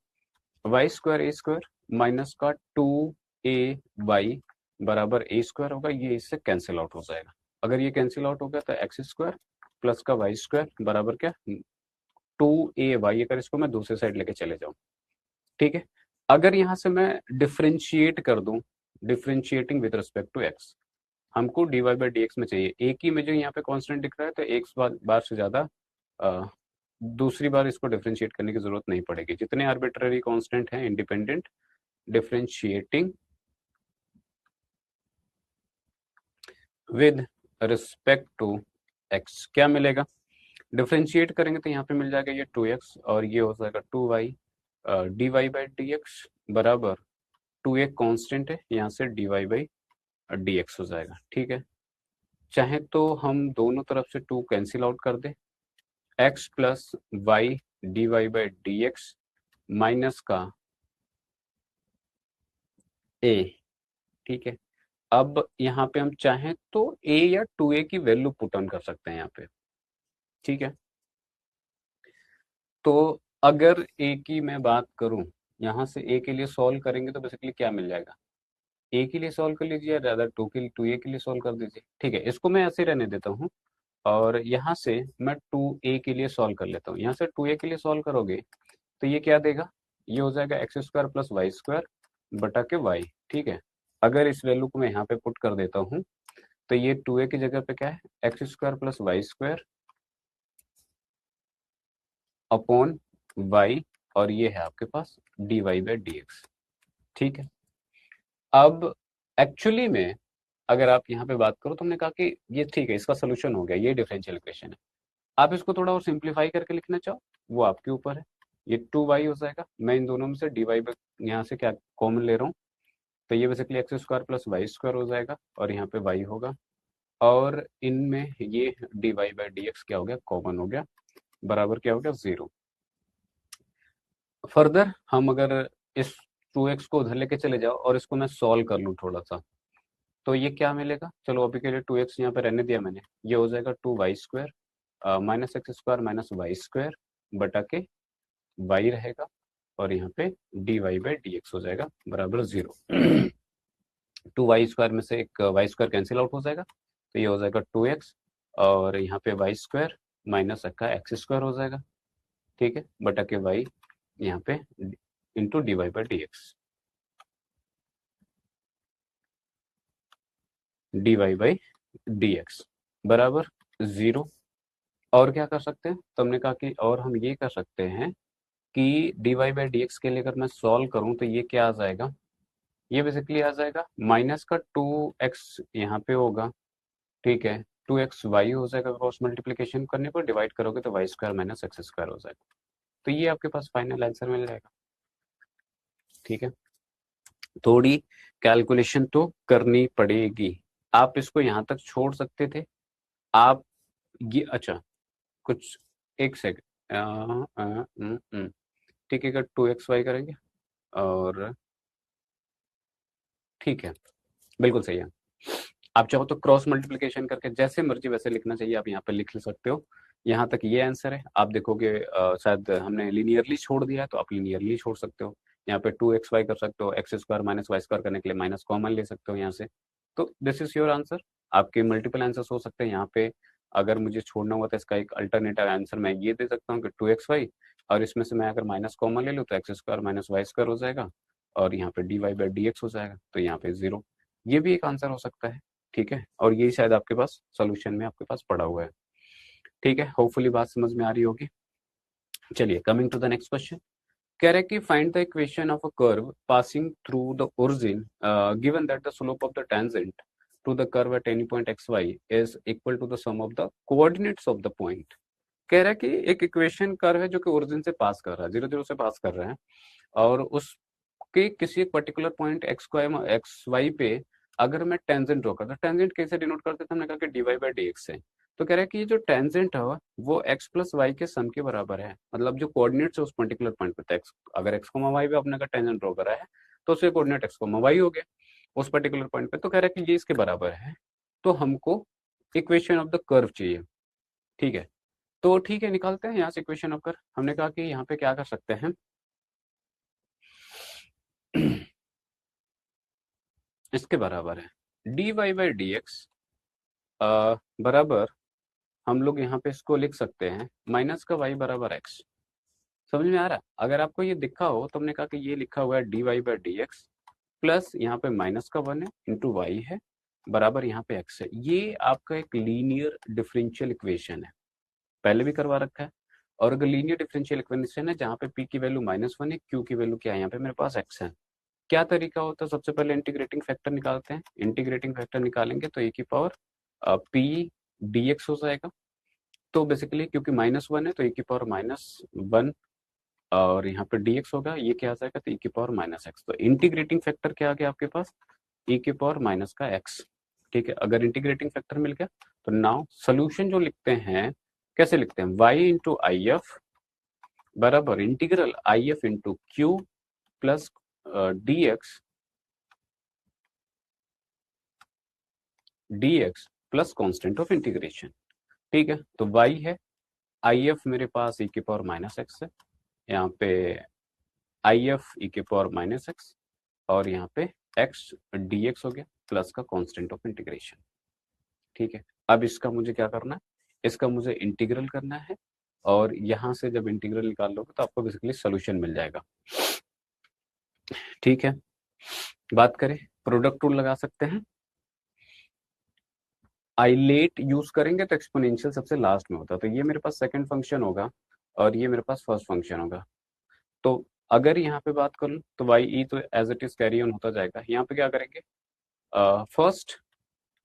A: वाई स्क्वायर ए स्क्वायर माइनस का 2ay बराबर a स्क्वायर होगा, ये इससे कैंसिल आउट हो जाएगा। अगर ये कैंसिल आउट हो गया तो एक्स स्क्वायर प्लस का वाई स्क्वायर बराबर क्या, 2ay, अगर इसको मैं दूसरी साइड लेके चले जाऊं। ठीक है, अगर यहाँ से मैं डिफ्रेंशिएट कर दूं, differentiating with respect to x, हमको d y by d x में चाहिए, एक ही में जो यहाँ पे कांस्टेंट दिख रहा है तो एक बार से ज्यादा दूसरी बार इसको डिफरेंशिएट करने की जरूरत नहीं पड़ेगी। जितने आर्बिट्ररी कांस्टेंट हैं independent, differentiating with respect to x, क्या मिलेगा? डिफरेंशिएट करेंगे तो यहाँ पे मिल जाएगा ये 2x और ये हो जाएगा 2y, d y by d x बराबर 2 एक कांस्टेंट है, यहाँ से d y by d x हो जाएगा। ठीक है, चाहे तो हम दोनों तरफ से 2 कैंसिल आउट कर दें, x plus y d y by d x minus का a। ठीक है, अब यहाँ पे हम चाहें तो a या 2a की वैल्यू पुट ऑन कर सकते हैं यहाँ पे। ठीक है, तो अगर a की मैं बात करूं, यहाँ से a के लिए सॉल्व करेंगे तो बेसिकली क्या मिल जाएगा, a के लिए सॉल्व कर लीजिए, रादर 2a के लिए सॉल्व कर दीजिए। ठीक है, इसको मैं ऐसे रहने देता हूँ और यहाँ से मैं 2a के लिए सॉल्व कर लेता हूँ। यहाँ से 2a के लिए सॉल्व करोगे तो ये क्या देगा, ये हो जाएगा x square plus y square बटा के वाई। ठीक है, अगर इस वैल्यू को मैं यहाँ पे पुट कर देता हूँ तो ये 2a की जगह पे क्या है, x square plus y square upon y और ये है आपके पास d y by d x. ठीक है, अब एक्चुअली में अगर आप यहाँ पे बात करो तो हमने कहा कि ये ठीक है, इसका सोल्यूशन हो गया, ये डिफरेंशियल इक्वेशन है। आप इसको थोड़ा और सिंप्लीफाई करके लिखना चाहो वो आपके ऊपर है। ये 2y हो जाएगा, मैं इन दोनों में से डी वाई यहाँ से क्या कॉमन ले रहा हूँ, तो ये basically x square plus y square हो जाएगा और यहाँ पे y होगा और इनमें ये d y by d x क्या हो गया, कॉमन हो गया, बराबर क्या हो गया, 0। फर्दर हम अगर इस 2x को उधर लेके चले जाओ और इसको मैं सॉल्व कर लूँ थोड़ा सा, तो ये क्या मिलेगा, चलो अभी के लिए 2x यहाँ पे रहने दिया मैंने, ये हो जाएगा 2y square minus x square minus y square बटा के y रहेगा और यहाँ पे d y by d x हो जाएगा बराबर 0। 2y स्क्वायर में से एक वाई स्क्वायर कैंसिल आउट हो जाएगा, तो ये हो जाएगा 2x और यहाँ पे वाई स्क्वायर माइनस का एक्स स्क्वायर हो जाएगा। ठीक है, बटा के y यहाँ पे into d y by d x, d y by d x बराबर 0। और क्या कर सकते हैं, तो हमने कहा कि और हम ये कर सकते हैं कि d y by d x के लिए अगर मैं सॉल्व करूँ तो ये क्या आ जाएगा, ये बेसिकली आ जाएगा माइनस का 2x यहाँ पे होगा, ठीक है, 2xy हो जाएगा क्रॉस मल्टीप्लीकेशन करने पर, डिवाइड करोगे तो y square minus x square हो जाएगा। तो ये आपके पास फाइनल आंसर मिल जाएगा। ठीक है, थोड़ी कैलकुलेशन तो करनी पड़ेगी। आप इसको यहाँ तक छोड़ सकते थे आप, ये अच्छा कुछ एक सेकंड, ठीक है, 2xy करेंगे और ठीक है, बिल्कुल सही है। आप चाहो तो क्रॉस मल्टीप्लिकेशन करके जैसे मर्जी वैसे लिखना चाहिए, आप यहाँ पे लिख सकते हो। यहाँ तक ये आंसर है। आप देखोगे शायद हमने लीनियरली छोड़ दिया है, तो आप लीनियरली छोड़ सकते हो। यहाँ पे 2xy कर सकते हो, x square minus y square करने के लिए माइनस कॉमन ले सकते हो यहाँ से। तो दिस इज योर आंसर। आपके मल्टीपल आंसर्स हो सकते हैं यहाँ पे। अगर मुझे छोड़ना हुआ तो इसका एक अल्टरनेटिव आंसर मैं ये दे सकता हूँ कि 2xy, और इसमें से मैं अगर माइनस कॉमन ले लूँ तो x square minus y square हो जाएगा, और यहाँ पे dy बाई डी एक्स हो जाएगा, तो यहाँ पे 0। ये भी एक आंसर हो सकता है। ठीक है, और यही शायद आपके पास सॉल्यूशन में आपके पास पड़ा हुआ है। ठीक है, होपफुली बात समझ में आ रही होगी। चलिए, coming to the next question. कह रहे कि find the equation of a curve passing through the origin given that the slope of the tangent to the curve at any point x y is equal to the sum of the coordinates of the point. कह रहा है कि एक equation curve है जो कि origin से पास कर रहा है, 0 0 से पास कर रहा है, और उसके किसी एक पर्टिकुलर पॉइंट एक्स वाई पे अगर मैं टेंजेंट ड्रॉ करता, टेंजेंट कैसे डिनोट करते थे, हमने कहा कि d y by d x है। तो कह रहा है कि ये जो टेंजेंट है वो एक्स प्लस वाई के सम के बराबर है। मतलब जो कोऑर्डिनेट्स है उस पर्टिकुलर पॉइंट पे, एक्स अगर एक्स को वाई पे अपने का टेंजेंट ड्रॉ करा है तो उसके कोऑर्डिनेट एक्स को वाई हो गया उस पर्टिकुलर पॉइंट पे। तो कह रहा है कि ये इसके बराबर है, तो हमको इक्वेशन ऑफ द कर्व चाहिए। ठीक है, तो ठीक है, निकालते हैं यहाँ से इक्वेशन ऑफ कर्व। हमने कहा कि यहाँ पे क्या कर सकते हैं इसके बराबर है d y by d x बराबर, हम लोग यहाँ पे इसको लिख सकते हैं माइनस का वाई बराबर एक्स। समझ में आ रहा है? अगर आपको ये दिखा हो तो हमने कहा कि ये लिखा हुआ है d y by d x plus यहाँ पे माइनस का 1 है इंटू वाई है बराबर यहाँ पे एक्स है। ये आपका एक लीनियर डिफरेंशियल इक्वेशन है, पहले भी करवा रखा है। और अगर लीनियर डिफरेंशियल इक्वेशन है जहाँ पे पी की वैल्यू -1 है, क्यू की वैल्यू क्या है, यहाँ पे मेरे पास एक्स है। क्या तरीका होता है, सबसे पहले इंटीग्रेटिंग फैक्टर निकालते हैं। इंटीग्रेटिंग फैक्टर निकालेंगे तो ए की पावर पी डी एक्स हो जाएगा। तो बेसिकली क्योंकि -1 है तो ए की पावर -1, और यहाँ पे डी एक्स होगा, ये क्या आ जाएगा, तो ए की पावर -x। तो इंटीग्रेटिंग फैक्टर क्या आ गया आपके पास, e की पावर माइनस का x। ठीक है, अगर इंटीग्रेटिंग फैक्टर मिल गया तो नाउ सोल्यूशन जो लिखते हैं कैसे लिखते हैं, y इंटू आई एफ बराबर integral I F into Q plus dx plus constant of integration. ठीक है, तो y है, आई एफ मेरे पास e की पावर -x है, यहाँ पे आई एफ ई के पावर -x, और यहाँ पे x dx हो गया प्लस का कांस्टेंट ऑफ इंटीग्रेशन। ठीक है, अब इसका मुझे क्या करना है, इसका मुझे इंटीग्रल करना है, और यहाँ से जब इंटीग्रल निकाल लोगे तो आपको बेसिकली सोल्यूशन मिल जाएगा। ठीक है, बात करें प्रोडक्ट रूल लगा सकते हैं। आइलेट यूज करेंगे तो एक्सपोनेंशियल सबसे लास्ट में होता है, तो ये मेरे पास सेकंड फंक्शन होगा और ये मेरे पास फर्स्ट फंक्शन होगा। तो अगर यहाँ पे बात करूँ तो वाई ई तो as it is carry on होता जाएगा। यहाँ पे क्या करेंगे, first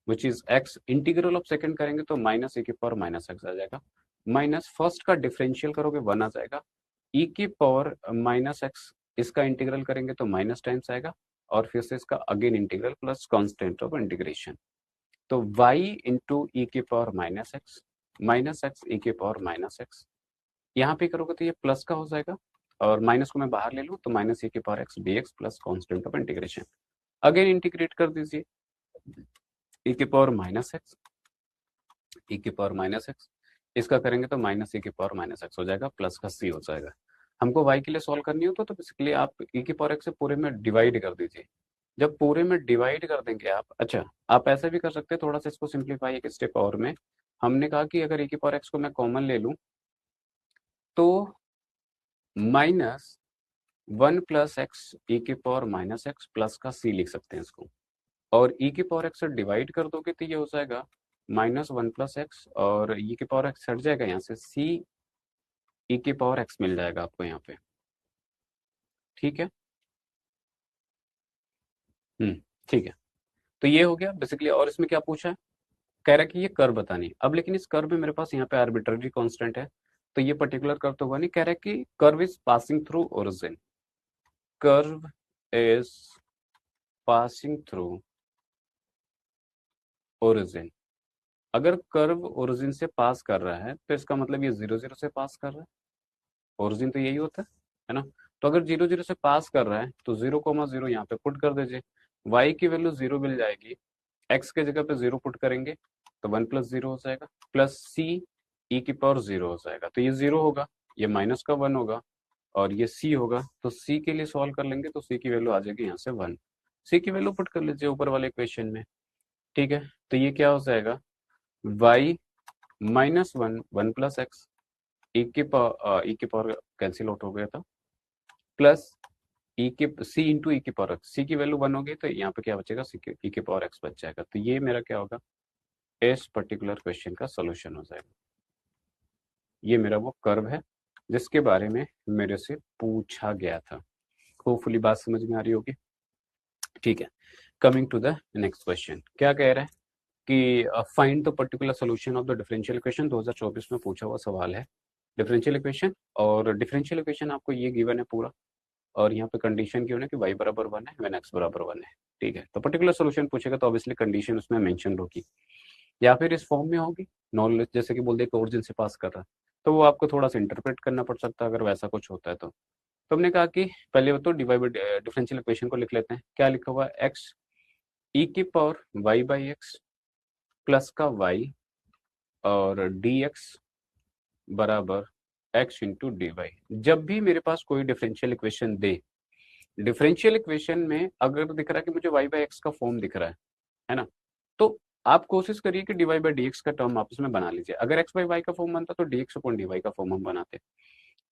A: which is x, integral of second करेंगे तो माइनस e की पावर -x आ जाएगा, माइनस फर्स्ट का डिफरेंशियल करोगे 1 आ जाएगा, e की पावर -x, इसका इंटीग्रल करेंगे तो माइनस टाइम्स आएगा, और फिर से इसका again integral plus constant of integration. तो y इंटू ई की पावर -x e की पावर -x, यहाँ पे करोगे तो ये प्लस का हो जाएगा, और माइनस को मैं बाहर ले लूँ तो माइनस e की power x dx plus constant of integration. Again integrate कर दीजिए, e की पावर -x, e की पावर -x, इसका करेंगे तो माइनस e की पावर -x हो जाएगा, प्लस का c हो जाएगा। हमको y के लिए सॉल्व करनी हो तो बेसिकली आप e की पावर x से पूरे में डिवाइड कर दीजिए। जब पूरे में डिवाइड कर देंगे आप, अच्छा आप ऐसे भी कर सकते हैं, थोड़ा सा इसको सिंप्लीफाई एक स्टेप और में। हमने कहा कि अगर e की पावर x को मैं कॉमन ले लूं तो -1 प्लस एक्स ई की पावर -x प्लस का c लिख सकते हैं इसको, और e की पावर x से डिवाइड कर दोगे तो ये हो जाएगा -1 प्लस एक्स, और e की पावर x हट जाएगा, यहाँ से c e की पावर x मिल जाएगा आपको यहाँ पे। ठीक है, ठीक है। तो ये हो गया बेसिकली। और इसमें क्या पूछा है, कह रहा है कि ये कर्व बतानी है। अब लेकिन इस कर्व में मेरे पास यहाँ पे आर्बिट्ररी कांस्टेंट है, तो ये पर्टिकुलर कर्व तो हुआ नहीं। कह रहा है कि curve is passing through origin, curve is passing through origin. अगर कर्व ओरिजिन से पास कर रहा है तो इसका मतलब ये 0 0 से पास कर रहा है। ओरिजिन तो यही होता है ना। तो अगर 0 0 से पास कर रहा है तो 0 0 यहाँ पे पुट कर दीजिए, y की वैल्यू 0 मिल जाएगी, x के जगह पे 0 पुट करेंगे तो 1 + 0 हो जाएगा, प्लस c e⁻0 हो जाएगा। तो ये 0 होगा, ये माइनस का 1 होगा, और ये c होगा। तो c के लिए सॉल्व कर लेंगे तो c की वैल्यू आ जाएगी यहाँ से 1। c की वैल्यू पुट कर लीजिए ऊपर वाले इक्वेशन में। ठीक है, तो ये क्या हो जाएगा, y -1 1 + x, e की पावर कैंसिल आउट हो गया था, प्लस सी इंटू e⁻x। सी की वैल्यू 1 होगी तो यहाँ पे क्या बचेगा, e⁻x बच जाएगा। तो ये मेरा क्या होगा, इस पर्टिकुलर क्वेश्चन का सोल्यूशन हो जाएगा। ये मेरा वो कर्व है जिसके बारे में मेरे से पूछा गया था। होपफुली बात समझ में आ रही होगी। ठीक है, coming to the next question. क्या कह रहा है कि find the particular solution of the differential equation. 2024 में पूछा हुआ सवाल है डिफरेंशियल इक्वेशन। और डिफरेंशियल इक्वेशन आपको ये गिवन है पूरा, और यहाँ पे कंडीशन क्यों है कि y बराबर 1 है व्हेन x बराबर 1 है। ठीक है, तो पर्टिकुलर सोल्यूशन पूछेगा तो ऑब्वियसली कंडीशन उसमें मेंशन होगी, या फिर इस फॉर्म में होगी नॉलेज, जैसे कि बोल दे कि ओरिजिन से पास कर रहा है, तो वो आपको थोड़ा सा इंटरप्रेट करना पड़ सकता है अगर वैसा कुछ होता है तो हमने कहा कि पहले तो डिफरेंशियल इक्वेशन को लिख लेते हैं। क्या लिखा हुआ है, एक्स e⁻y/x प्लस का y और dx बराबर x इंटू डी वाई। जब भी मेरे पास कोई डिफरेंशियल इक्वेशन दे, डिफरेंशियल इक्वेशन में अगर दिख रहा है कि मुझे y/x का फॉर्म दिख रहा है ना, तो आप कोशिश करिए कि dy/dx का टर्म आपस में बना लीजिए। अगर x/y का फॉर्म बनता तो dx/dy का फॉर्म हम बनाते।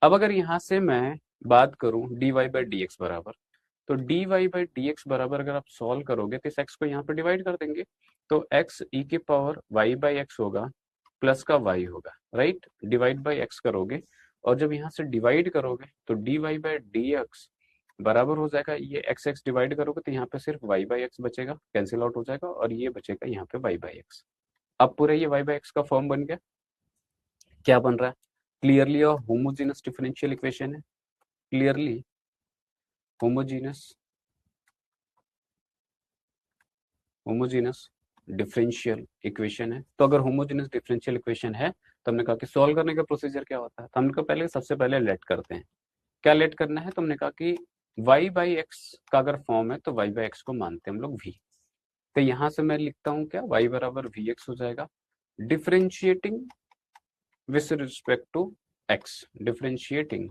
A: अब अगर यहाँ से मैं बात करूं dy/dx बराबर, तो dy/dx बराबर अगर आप सॉल्व करोगे तो इस x को यहाँ पे डिवाइड कर देंगे, तो x e⁻y/x होगा, प्लस का y होगा, राइट। डिवाइड बाई x करोगे, और जब यहाँ से डिवाइड करोगे तो dy/dx बराबर हो जाएगा, ये x डिवाइड करोगे तो यहाँ पे सिर्फ y/x बचेगा, कैंसिल आउट हो जाएगा, और ये बचेगा यहाँ पे y/x। अब पूरा ये y/x का फॉर्म बन गया। क्या बन रहा है, क्लियरली होमोजेनस डिफरेंशियल इक्वेशन है, clearly homogeneous homogeneous differential equation है। तो अगर होमोजेनस डिफरेंशियल इक्वेशन है तो हमने कहा कि सॉल्व करने का प्रोसीजर क्या होता है, तो हमने कहा पहले सबसे पहले लेट करते हैं। क्या लेट करना है, तो हमने कहा कि y/x का अगर फॉर्म है तो y/x को मानते हैं हम लोग v। तो यहां से मैं लिखता हूं क्या, y बराबर vx हो जाएगा, differentiating with respect to x, differentiating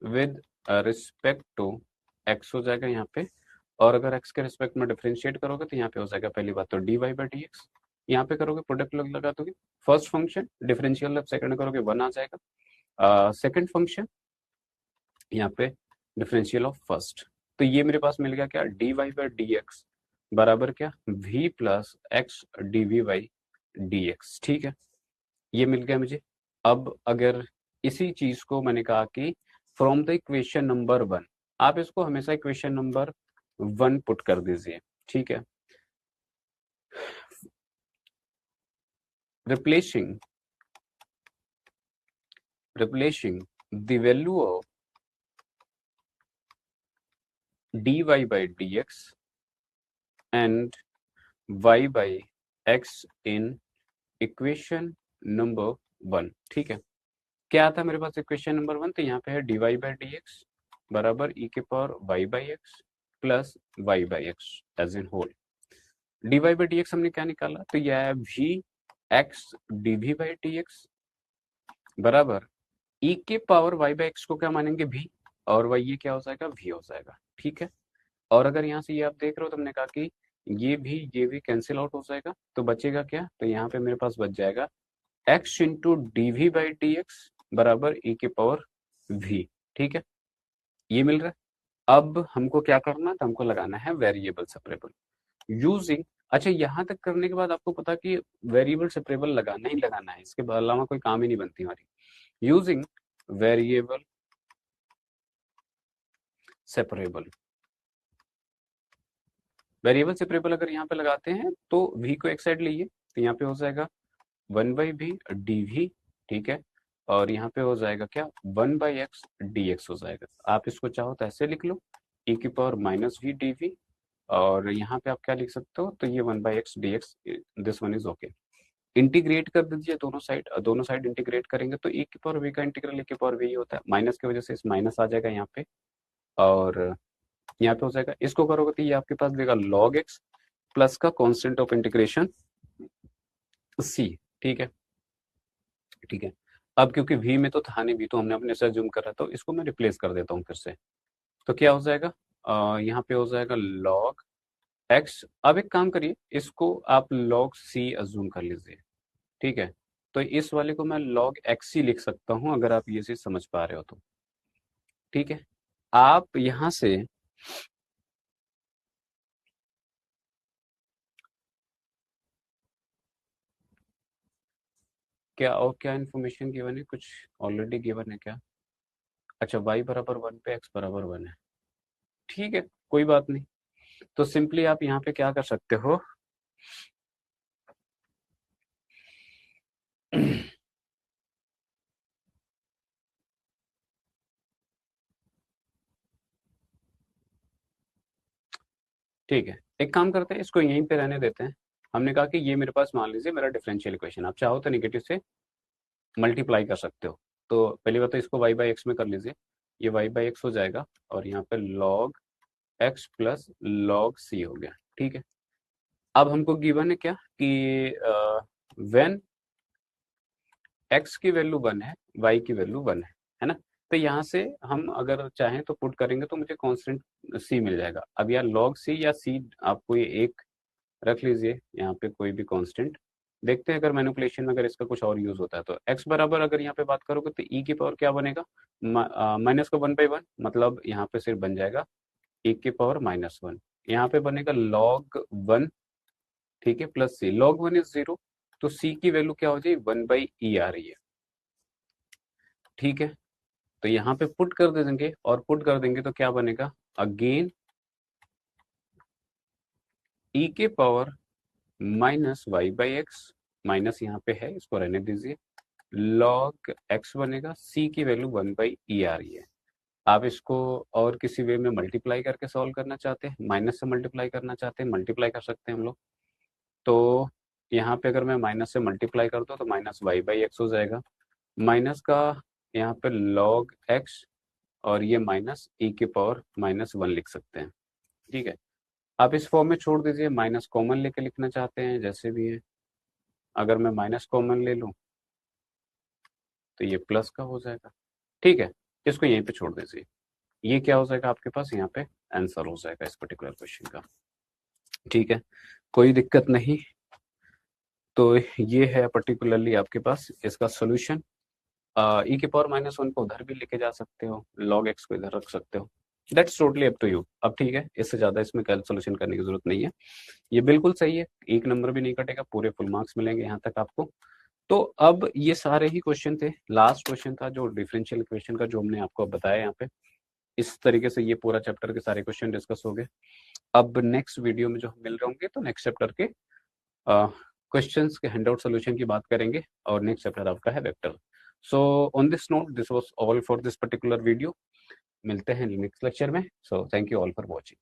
A: with respect to x हो जाएगा यहाँ पे। और अगर x के रिस्पेक्ट में डिफरेंशिएट करोगे तो यहाँ पे हो जाएगा पहली बात तो dy/dx, यहाँ पे करोगे प्रोडक्ट लगा दोगे, फर्स्ट फंक्शन डिफरेंशियल सेकंड करोगे 1 आ जाएगा, सेकंड फंक्शन यहाँ पे डिफरेंशियल ऑफ फर्स्ट। तो ये मेरे पास मिल गया क्या, dy/dx बराबर क्या, v प्लस एक्स dv/dx। ठीक है, ये मिल गया मुझे। अब अगर इसी चीज को मैंने कहा कि फ्रॉम द इक्वेशन नंबर 1, आप इसको हमेशा इक्वेशन नंबर 1 पुट कर दीजिए। ठीक है, replacing the value of dy/dx and y/x in equation number 1। ठीक है, क्या था मेरे पास इक्वेशन नंबर 1, तो यहाँ पे है dy/dx बराबर e⁻y/x plus y/x as in whole. dy/dx हमने क्या निकाला, तो यह है vx dv/dx बराबर e⁻y/x को क्या मानेंगे v, और y ये क्या हो जाएगा, v हो जाएगा। ठीक है, और अगर यहाँ से ये आप देख रहे हो तो हमने कहा कि ये भी कैंसिल आउट हो जाएगा, तो बचेगा क्या, तो यहाँ पे मेरे पास बच जाएगा x इंटू dv/dx बराबर e⁻v। ठीक है, ये मिल रहा है। अब हमको क्या करना है, तो हमको लगाना है वेरिएबल सेपरेबल यूजिंग। अच्छा, यहाँ तक करने के बाद आपको पता कि वेरिएबल सेपरेबल लगाना ही लगाना है, इसके अलावा कोई काम ही नहीं बनती हमारी। Using variable separable. Variable separable अगर यहाँ पे लगाते हैं तो v को एक साइड लीजिए, तो यहाँ पे हो जाएगा 1/v dv, ठीक है, और यहाँ पे हो जाएगा क्या 1/x dx हो जाएगा। आप इसको चाहो तो ऐसे लिख लो e⁻⁻v dv, और यहाँ पे आप क्या लिख सकते हो, तो ये 1/x dx, this one is okay. Integrate कर दीजिए दोनों साइड इंटीग्रेट करेंगे तो e⁻v का इंटीग्रल e⁻v होता है, माइनस की वजह से इस माइनस आ जाएगा यहाँ पे, और यहाँ पे हो जाएगा, इसको करोगे तो ये आपके पास देगा log x प्लस का कांस्टेंट ऑफ इंटीग्रेशन c, ठीक है, ठीक है। अब क्योंकि v में तो था नहीं, v तो हमने अपने से जूम करा, तो इसको मैं रिप्लेस कर देता हूँ फिर से, तो क्या हो जाएगा, यहाँ पे हो जाएगा log x। अब एक काम करिए, इसको आप log c अज्यूम कर लीजिए, ठीक है, तो इस वाले को मैं log x ही लिख सकता हूँ, अगर आप ये चीज समझ पा रहे हो तो, ठीक है। आप यहां से क्या और क्या इन्फॉर्मेशन गिवन है, कुछ ऑलरेडी गिवन है क्या? अच्छा, y बराबर 1 पे x बराबर 1 है, ठीक है, कोई बात नहीं। तो सिंपली आप यहाँ पे क्या कर सकते हो, ठीक है, एक काम करते हैं, इसको यहीं पे रहने देते हैं। हमने कहा कि ये मेरे पास मान लीजिए मेरा डिफरेंशियल इक्वेशन, आप चाहो तो नेगेटिव से मल्टीप्लाई कर सकते हो। तो पहली बात तो इसको y/x में कर लीजिए, ये y/x हो जाएगा, और यहाँ पे log x plus log c हो गया, ठीक है। अब हमको गिवन है क्या कि व्हेन x की वैल्यू 1 है, y की वैल्यू 1 है ना, तो यहाँ से हम अगर चाहें तो पुट करेंगे तो मुझे कांस्टेंट c मिल जाएगा। अब यार log c या c, आप कोई एक रख लीजिए यहाँ पे, कोई भी कांस्टेंट, देखते हैं अगर मैनिपुलेशन में अगर इसका कुछ और यूज होता है तो। x बराबर अगर यहाँ पे बात करोगे तो e की पावर क्या बनेगा, माइनस का 1/1, मतलब यहाँ पे सिर्फ बन जाएगा e की पावर -1, यहाँ पे बनेगा log 1, ठीक है, प्लस c, log 1 इज 0, तो c की वैल्यू क्या हो जाएगी 1/e आ रही है, ठीक है। तो यहाँ पे पुट कर देंगे, और पुट कर देंगे तो क्या बनेगा, अगेन e के पावर -y/x, माइनस यहाँ पे है, इसको रहने दीजिए, log x बनेगा, c की वैल्यू 1/e आ रही है। आप इसको और किसी वे में मल्टीप्लाई करके सॉल्व करना चाहते हैं, माइनस से मल्टीप्लाई करना चाहते हैं, मल्टीप्लाई कर सकते हैं हम लोग। तो यहाँ पे अगर मैं माइनस से मल्टीप्लाई कर दूँ तो -y/x हो जाएगा, माइनस का यहाँ पे log x, और ये माइनस e की पावर -1 लिख सकते हैं, ठीक है। आप इस फॉर्म में छोड़ दीजिए, माइनस कॉमन लेके लिखना चाहते हैं जैसे भी है, अगर मैं माइनस कॉमन ले लूँ तो ये प्लस का हो जाएगा, ठीक है, इसको यहीं पे छोड़ दीजिए। ये क्या हो जाएगा आपके पास, यहाँ पे आंसर हो जाएगा इस पर्टिकुलर क्वेश्चन का, ठीक है, कोई दिक्कत नहीं। तो ये है पर्टिकुलरली आपके पास इसका सोल्यूशन। ई के पावर -1 को उधर भी लेके जा सकते हो, log x को इधर रख सकते हो, that's totally up to you. अब ठीक है, इससे ज्यादा इसमें कैलकुलेशन करने की जरूरत नहीं है, ये बिल्कुल सही है, एक नंबर भी नहीं कटेगा, पूरे फुल मार्क्स मिलेंगे यहाँ तक आपको। तो अब ये सारे ही क्वेश्चन थे, लास्ट क्वेश्चन था जो डिफरेंशियल इक्वेशन का, जो हमने आपको बताया यहाँ पे। इस तरीके से ये पूरा चैप्टर के सारे क्वेश्चन डिस्कस हो गए। अब नेक्स्ट वीडियो में जो हम मिल रहे होंगे तो नेक्स्ट चैप्टर के क्वेश्चंस के हैंडआउट सॉल्यूशन की बात करेंगे, और नेक्स्ट चैप्टर आपका है vector. So on this note, this was all for this particular video, मिलते हैं नेक्स्ट लेक्चर में। So thank you all for watching.